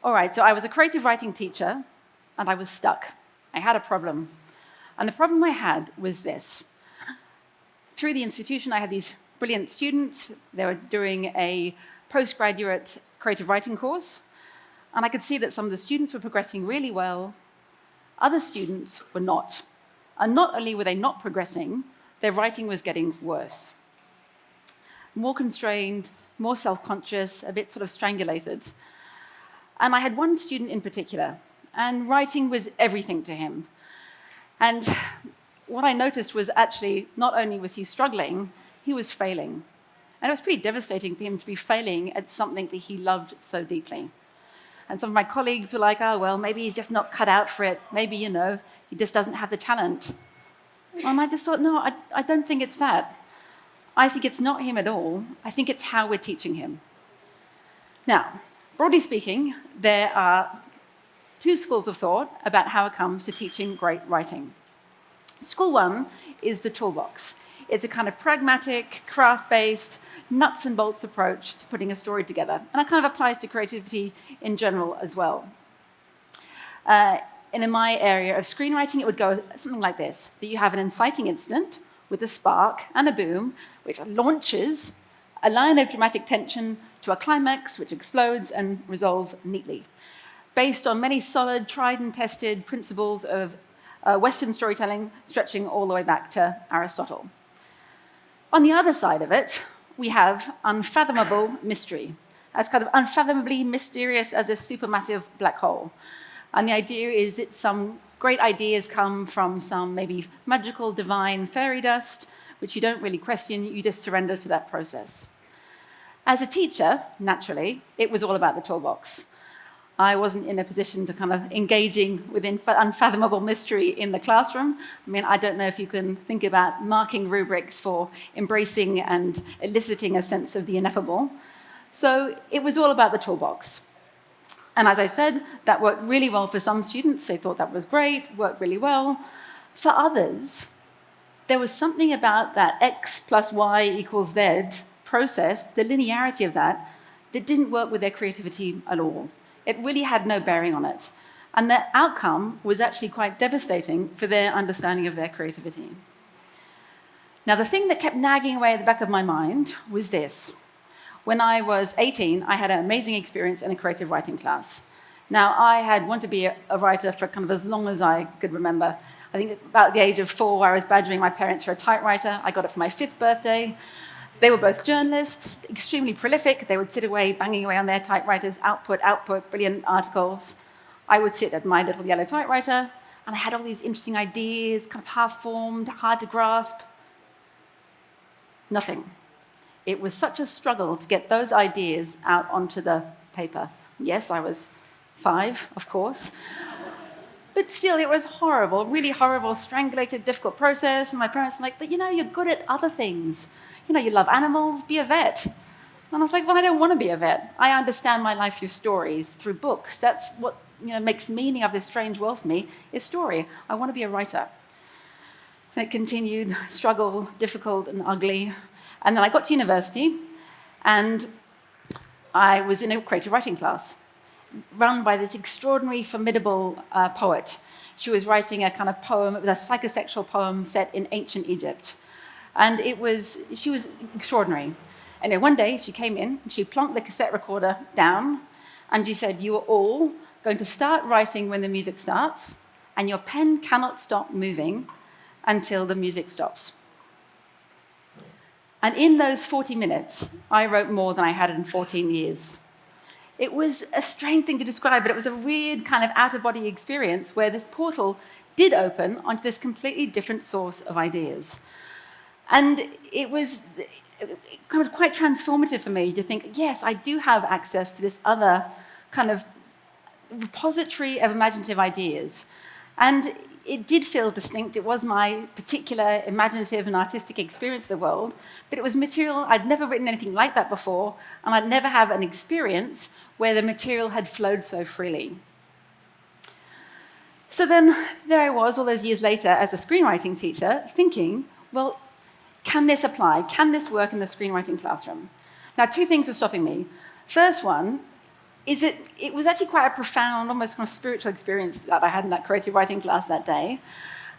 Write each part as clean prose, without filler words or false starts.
All right, so I was a creative writing teacher, and I was stuck. I had a problem. And the problem I had was this. Through the institution, I had these brilliant students. They were doing a postgraduate creative writing course, and I could see that some of the students were progressing really well. Other students were not. And not only were they not progressing, their writing was getting worse. More constrained, more self-conscious, a bit sort of strangulated. And I had one student in particular, and writing was everything to him. And what I noticed was actually not only was he struggling, he was failing. And it was pretty devastating for him to be failing at something that he loved so deeply. And some of my colleagues were like, oh, well, maybe he's just not cut out for it. Maybe, he just doesn't have the talent. And I just thought, no, I don't think it's that. I think it's not him at all. I think it's how we're teaching him. Now, broadly speaking, there are two schools of thought about how it comes to teaching great writing. School one is the Toolbox. It's a kind of pragmatic, craft-based, nuts and bolts approach to putting a story together. And it kind of applies to creativity in general as well. And in my area of screenwriting, it would go something like this, that you have an inciting incident with a spark and a boom, which launches a line of dramatic tension to a climax, which explodes and resolves neatly, based on many solid, tried and tested principles of Western storytelling, stretching all the way back to Aristotle. On the other side of it, we have unfathomable mystery. That's kind of unfathomably mysterious as a supermassive black hole. And the idea is that some great ideas come from some maybe magical, divine fairy dust, which you don't really question, you just surrender to that process. As a teacher, naturally, it was all about the Toolbox. I wasn't in a position to kind of engaging with unfathomable mystery in the classroom. I mean, I don't know if you can think about marking rubrics for embracing and eliciting a sense of the ineffable. So it was all about the Toolbox. And as I said, that worked really well for some students. They thought that was great, worked really well. For others, there was something about that X plus Y equals Z process, the linearity of that didn't work with their creativity at all. It really had no bearing on it. And the outcome was actually quite devastating for their understanding of their creativity. Now, the thing that kept nagging away at the back of my mind was this. When I was 18, I had an amazing experience in a creative writing class. Now, I had wanted to be a writer for kind of as long as I could remember. I think about the age of 4, I was badgering my parents for a typewriter. I got it for my 5th birthday. They were both journalists, extremely prolific. They would sit away, banging away on their typewriters, output, brilliant articles. I would sit at my little yellow typewriter, and I had all these interesting ideas, kind of half-formed, hard to grasp. Nothing. It was such a struggle to get those ideas out onto the paper. Yes, I was 5, of course. But still, it was horrible, really horrible, strangulated, difficult process. And my parents were like, but you're good at other things. You love animals, be a vet. And I was like, well, I don't want to be a vet. I understand my life through stories, through books. That's what makes meaning of this strange world for me, is story. I want to be a writer. And it continued, struggle, difficult and ugly. And then I got to university, and I was in a creative writing class, run by this extraordinary, formidable poet. She was writing a kind of poem, it was a psychosexual poem set in ancient Egypt. And she was extraordinary. Anyway, one day she came in, and she plonked the cassette recorder down, and she said, you are all going to start writing when the music starts, and your pen cannot stop moving until the music stops. And in those 40 minutes, I wrote more than I had in 14 years. It was a strange thing to describe, but it was a weird kind of out-of-body experience where this portal did open onto this completely different source of ideas. And it was kind of quite transformative for me to think, yes, I do have access to this other kind of repository of imaginative ideas. And it did feel distinct. It was my particular imaginative and artistic experience of the world, but it was material. I'd never written anything like that before, and I'd never had an experience where the material had flowed so freely. So then there I was, all those years later, as a screenwriting teacher, thinking, well, can this apply? Can this work in the screenwriting classroom? Now, 2 things were stopping me. First one, it was actually quite a profound, almost kind of spiritual experience that I had in that creative writing class that day.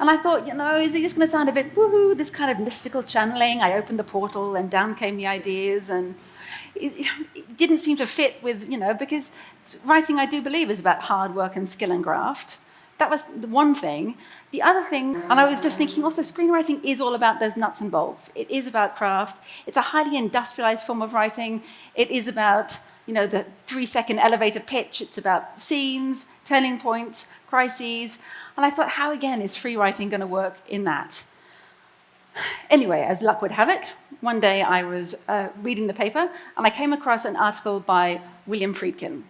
And I thought, is it just going to sound a bit woohoo, this kind of mystical channeling? I opened the portal and down came the ideas, and it didn't seem to fit with, because writing, I do believe, is about hard work and skill and graft. That was the one thing. The other thing, and I was just thinking also, screenwriting is all about those nuts and bolts. It is about craft. It's a highly industrialized form of writing. It is about, the 3-second elevator pitch. It's about scenes, turning points, crises. And I thought, how, again, is free writing going to work in that? Anyway, as luck would have it, one day I was reading the paper, and I came across an article by William Friedkin.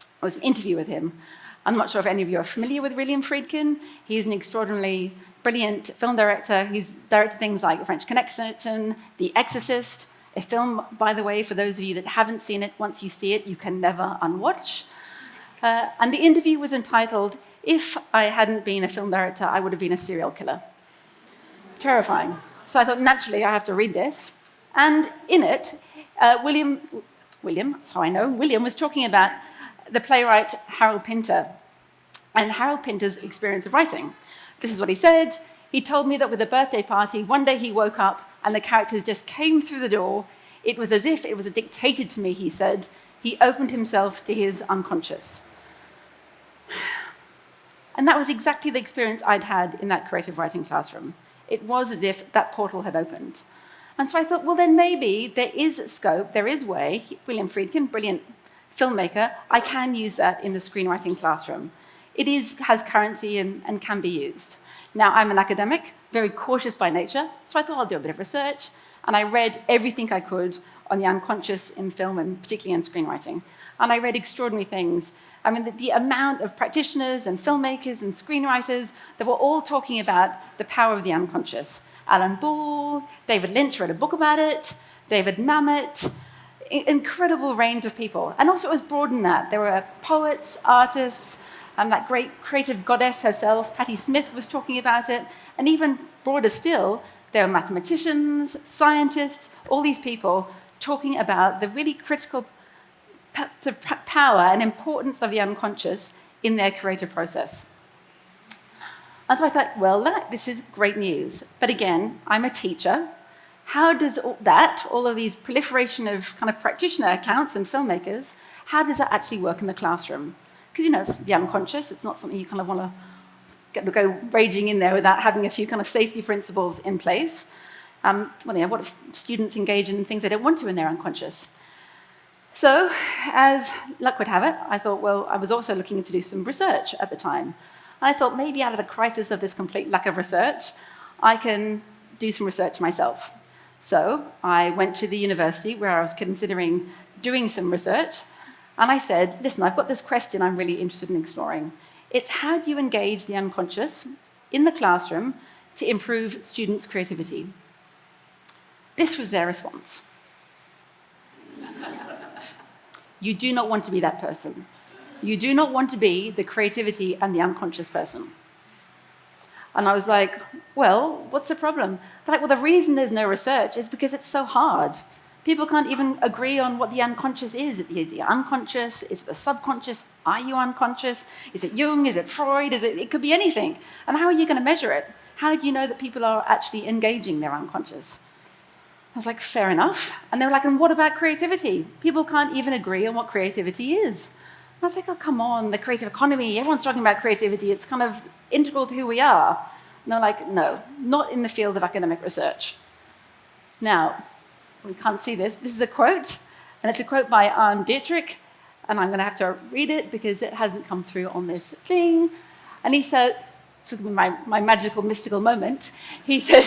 It was an interview with him. I'm not sure if any of you are familiar with William Friedkin. He's an extraordinarily brilliant film director. He's directed things like French Connection, The Exorcist, a film, by the way, for those of you that haven't seen it, once you see it, you can never unwatch. And the interview was entitled, "If I Hadn't Been a Film Director, I Would Have Been a Serial Killer." Terrifying. So I thought, naturally, I have to read this. And in it, William, that's how I know, William was talking about the playwright Harold Pinter and Harold Pinter's experience of writing. This is what he said. He told me that with a birthday party, one day he woke up and the characters just came through the door. It was as if it was dictated to me, he said. He opened himself to his unconscious. And that was exactly the experience I'd had in that creative writing classroom. It was as if that portal had opened. And so I thought, well, then maybe there is scope, there is way. William Friedkin, brilliant filmmaker, I can use that in the screenwriting classroom. It has currency and can be used. Now, I'm an academic, very cautious by nature, so I thought I'll do a bit of research, and I read everything I could on the unconscious in film, and particularly in screenwriting. And I read extraordinary things. I mean, the amount of practitioners and filmmakers and screenwriters that were all talking about the power of the unconscious. Alan Ball, David Lynch wrote a book about it, David Mamet, incredible range of people. And also it was broader than that. There were poets, artists, and that great creative goddess herself, Patti Smith, was talking about it. And even broader still, there were mathematicians, scientists, all these people talking about the really critical power and importance of the unconscious in their creative process. And so I thought, well, this is great news. But again, I'm a teacher. How does all of these proliferation of kind of practitioner accounts and filmmakers, how does that actually work in the classroom? Because, it's the unconscious. It's not something you kind of want to go raging in there without having a few kind of safety principles in place. What if students engage in things they don't want to in their unconscious? So, as luck would have it, I thought, well, I was also looking to do some research at the time. And I thought maybe out of the crisis of this complete lack of research, I can do some research myself. So I went to the university where I was considering doing some research, and I said, listen, I've got this question I'm really interested in exploring. It's how do you engage the unconscious in the classroom to improve students' creativity? This was their response. You do not want to be that person. You do not want to be the creativity and the unconscious person. And I was like, well, what's the problem? They're like, well, the reason there's no research is because it's so hard. People can't even agree on what the unconscious is. Is it the unconscious? Is it the subconscious? Are you unconscious? Is it Jung? Is it Freud? It could be anything. And how are you going to measure it? How do you know that people are actually engaging their unconscious? I was like, fair enough. And they were like, and what about creativity? People can't even agree on what creativity is. And I was like, oh, come on, the creative economy, everyone's talking about creativity. It's kind of integral to who we are. And they're like, no, not in the field of academic research. Now, we can't see this. This is a quote, and it's a quote by Arne Dietrich, and I'm going to have to read it because it hasn't come through on this thing. And he said, it's my magical, mystical moment. He said,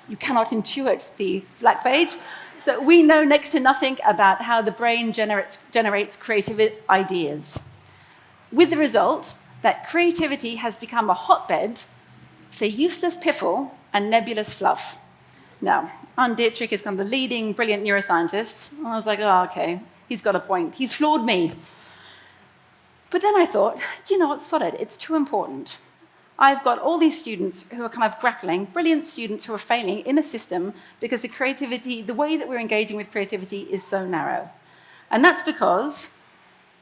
you cannot intuit the black page. So we know next to nothing about how the brain generates creative ideas, with the result that creativity has become a hotbed for useless piffle and nebulous fluff. Now, Arne Dietrich is kind of the leading brilliant neuroscientist. And I was like, oh, okay, he's got a point. He's flawed me. But then I thought, do you know what, sod it, it's too important. I've got all these students who are kind of grappling, brilliant students who are failing in a system because the way that we're engaging with creativity is so narrow. And that's because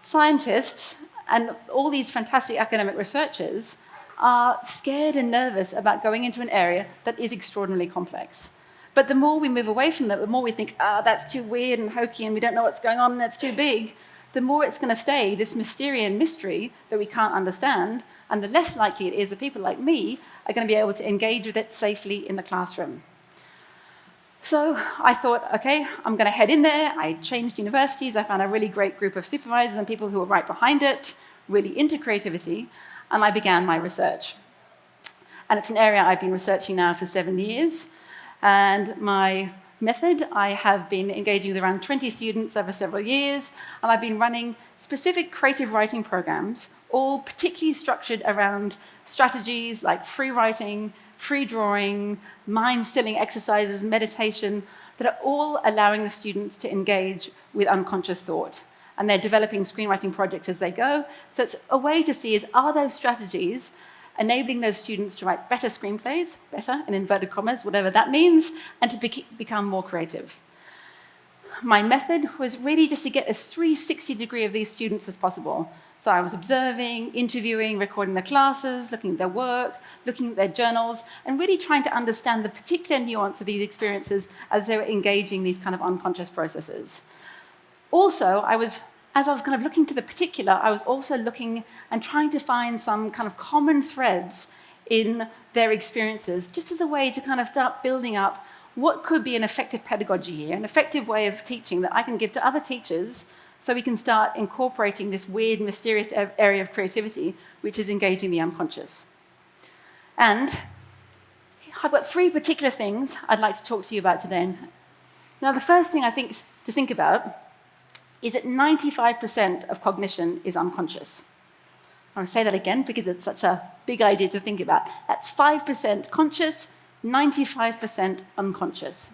scientists and all these fantastic academic researchers are scared and nervous about going into an area that is extraordinarily complex. But the more we move away from that, the more we think, that's too weird and hokey and we don't know what's going on and that's too big, the more it's going to stay this Mysterian mystery that we can't understand, and the less likely it is that people like me are going to be able to engage with it safely in the classroom. So I thought, okay, I'm going to head in there. I changed universities. I found a really great group of supervisors and people who were right behind it, really into creativity, and I began my research. And it's an area I've been researching now for 7 years. And my method, I have been engaging with around 20 students over several years, and I've been running specific creative writing programs, all particularly structured around strategies like free writing, free drawing, mind-stilling exercises, meditation, that are all allowing the students to engage with unconscious thought. And they're developing screenwriting projects as they go. So it's a way to see are those strategies enabling those students to write better screenplays, better in inverted commas, whatever that means, and to become more creative. My method was really just to get as 360 degree of these students as possible. So I was observing, interviewing, recording their classes, looking at their work, looking at their journals, and really trying to understand the particular nuance of these experiences as they were engaging these kind of unconscious processes. Also, as I was kind of looking to the particular, I was also looking and trying to find some kind of common threads in their experiences, just as a way to kind of start building up what could be an effective pedagogy here, an effective way of teaching that I can give to other teachers so we can start incorporating this weird, mysterious area of creativity, which is engaging the unconscious. And I've got 3 particular things I'd like to talk to you about today. Now, the first thing I think to think about is that 95% of cognition is unconscious. I want to say that again because it's such a big idea to think about. That's 5% conscious, 95% unconscious.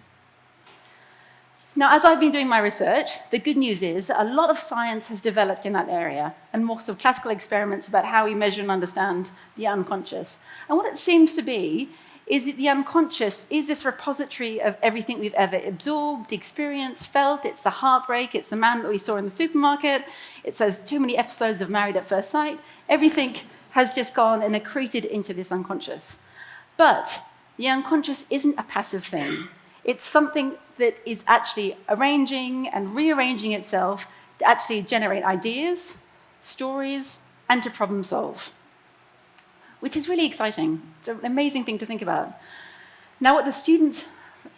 Now, as I've been doing my research, the good news is that a lot of science has developed in that area, and more sort of classical experiments about how we measure and understand the unconscious. And what it seems to be is that the unconscious is this repository of everything we've ever absorbed, experienced, felt. It's the heartbreak, it's the man that we saw in the supermarket, it's those too many episodes of Married at First Sight. Everything has just gone and accreted into this unconscious. But the unconscious isn't a passive thing. It's something that is actually arranging and rearranging itself to actually generate ideas, stories, and to problem solve, which is really exciting. It's an amazing thing to think about. Now, what the students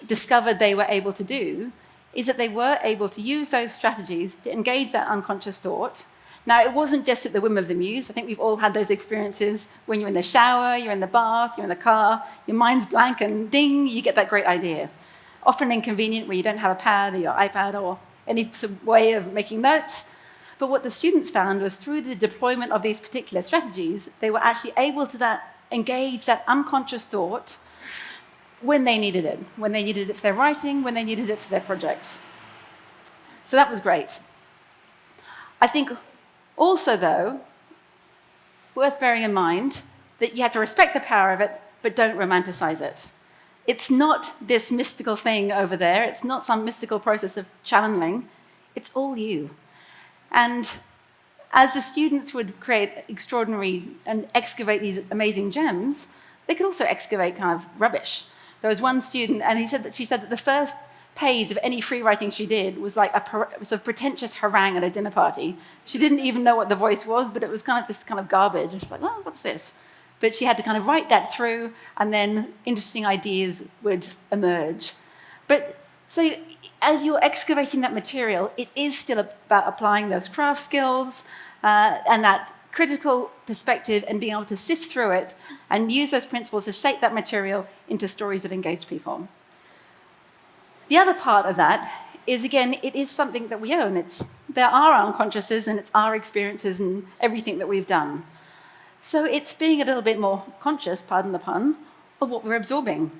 discovered they were able to do is that they were able to use those strategies to engage that unconscious thought. Now, it wasn't just at the whim of the muse. I think we've all had those experiences when you're in the shower, you're in the bath, you're in the car, your mind's blank, and ding, you get that great idea. Often inconvenient where you don't have a pad or your iPad or any sort of way of making notes. But what the students found was through the deployment of these particular strategies, they were actually able to engage that unconscious thought when they needed it for their writing, when they needed it for their projects. So that was great. I think also, though, worth bearing in mind that you have to respect the power of it, but don't romanticize it. It's not this mystical thing over there. It's not some mystical process of channeling. It's all you. And as the students would create extraordinary and excavate these amazing gems, they could also excavate kind of rubbish. There was one student, and she said that the first page of any free writing she did was like a sort of pretentious harangue at a dinner party. She didn't even know what the voice was, but it was kind of this kind of garbage. It's like, well, what's this? But she had to kind of write that through, and then interesting ideas would emerge. So as you're excavating that material, it is still about applying those craft skills and that critical perspective and being able to sift through it and use those principles to shape that material into stories that engage people. The other part of that is, again, it is something that we own. There are our unconsciouses and it's our experiences and everything that we've done. So it's being a little bit more conscious, pardon the pun, of what we're absorbing.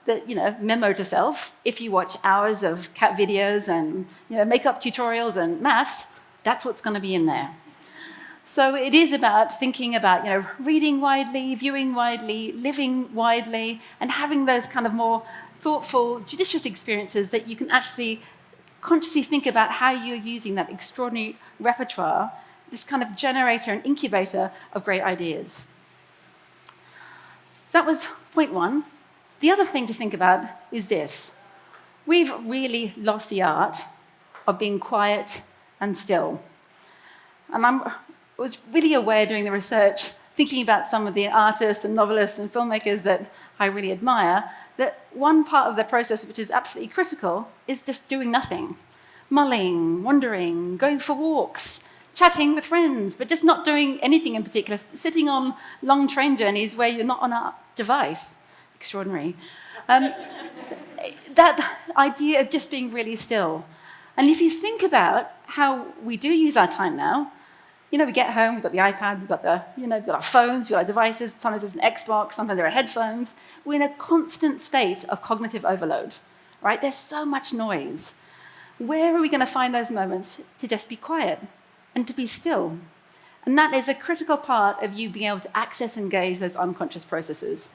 That, memo to self, if you watch hours of cat videos and, makeup tutorials and maths, that's what's going to be in there. So it is about thinking about, reading widely, viewing widely, living widely, and having those kind of more thoughtful, judicious experiences that you can actually consciously think about how you're using that extraordinary repertoire this kind of generator and incubator of great ideas. So that was point one. The other thing to think about is this. We've really lost the art of being quiet and still. And I was really aware during the research, thinking about some of the artists and novelists and filmmakers that I really admire, that one part of the process which is absolutely critical is just doing nothing. Mulling, wandering, going for walks, chatting with friends, but just not doing anything in particular, sitting on long train journeys where you're not on a device. Extraordinary. That idea of just being really still. And if you think about how we do use our time now, we get home, we've got the iPad, we've got our phones, we've got our devices, sometimes there's an Xbox, sometimes there are headphones. We're in a constant state of cognitive overload, right? There's so much noise. Where are we going to find those moments to just be quiet and to be still? And that is a critical part of you being able to access and engage those unconscious processes,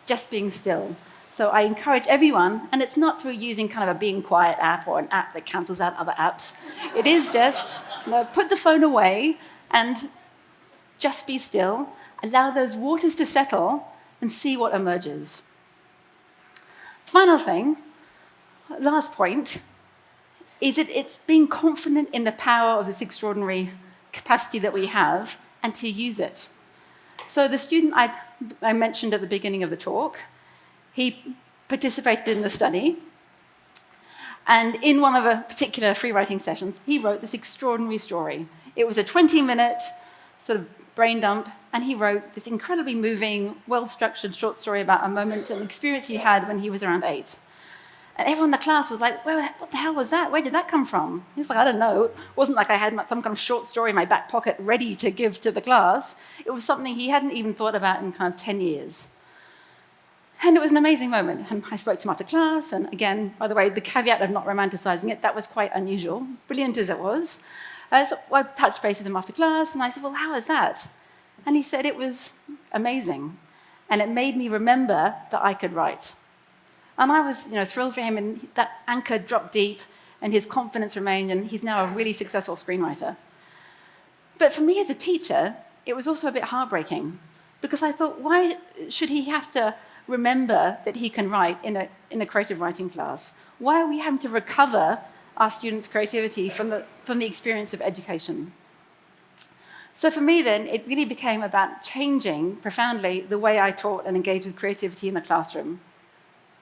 just being still. So I encourage everyone, and it's not through using kind of a being quiet app or an app that cancels out other apps. It is just put the phone away and just be still, allow those waters to settle and see what emerges. Final thing, last point, is it's being confident in the power of this extraordinary capacity that we have and to use it. So the student I mentioned at the beginning of the talk, he participated in the study, and in one of a particular free writing sessions, he wrote this extraordinary story. It was a 20-minute sort of brain dump, and he wrote this incredibly moving, well-structured short story about a moment, an experience he had when he was around 8. And everyone in the class was like, what the hell was that? Where did that come from? He was like, I don't know. It wasn't like I had some kind of short story in my back pocket ready to give to the class. It was something he hadn't even thought about in kind of 10 years. And it was an amazing moment. And I spoke to him after class. And again, by the way, the caveat of not romanticizing it, that was quite unusual, brilliant as it was. So I touched base with him after class, and I said, well, how was that? And he said it was amazing. And it made me remember that I could write. And I was thrilled for him, and that anchor dropped deep, and his confidence remained, and he's now a really successful screenwriter. But for me as a teacher, it was also a bit heartbreaking, because I thought, why should he have to remember that he can write in a creative writing class? Why are we having to recover our students' creativity from the experience of education? So for me then, it really became about changing profoundly the way I taught and engaged with creativity in the classroom.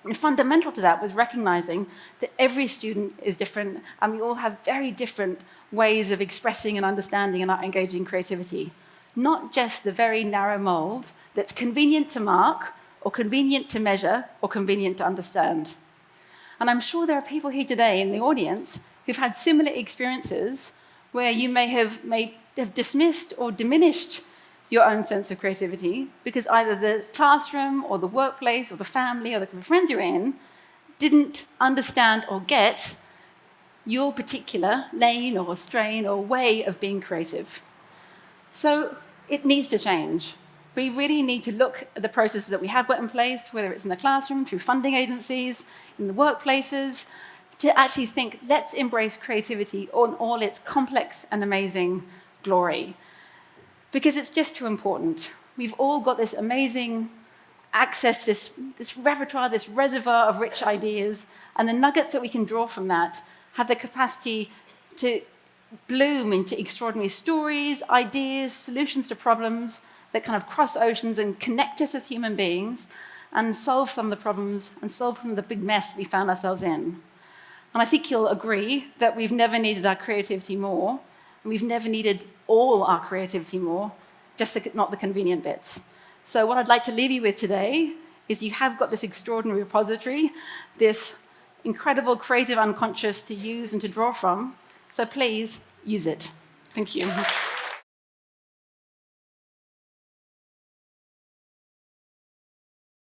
And fundamental to that was recognizing that every student is different, and we all have very different ways of expressing and understanding and engaging creativity. Not just the very narrow mold that's convenient to mark, or convenient to measure, or convenient to understand. And I'm sure there are people here today in the audience who've had similar experiences where you may have dismissed or diminished your own sense of creativity because either the classroom or the workplace or the family or the friends you're in didn't understand or get your particular lane or strain or way of being creative. So it needs to change. We really need to look at the processes that we have got in place, whether it's in the classroom, through funding agencies, in the workplaces, to actually think, let's embrace creativity on all its complex and amazing glory. Because it's just too important. We've all got this amazing access to this repertoire, this reservoir of rich ideas, and the nuggets that we can draw from that have the capacity to bloom into extraordinary stories, ideas, solutions to problems that kind of cross oceans and connect us as human beings and solve some of the problems and solve some of the big mess we found ourselves in. And I think you'll agree that we've never needed our creativity more, and we've never needed all our creativity more, just not the convenient bits. So what I'd like to leave you with today is you have got this extraordinary repository, this incredible creative unconscious to use and to draw from, so please use it. Thank you.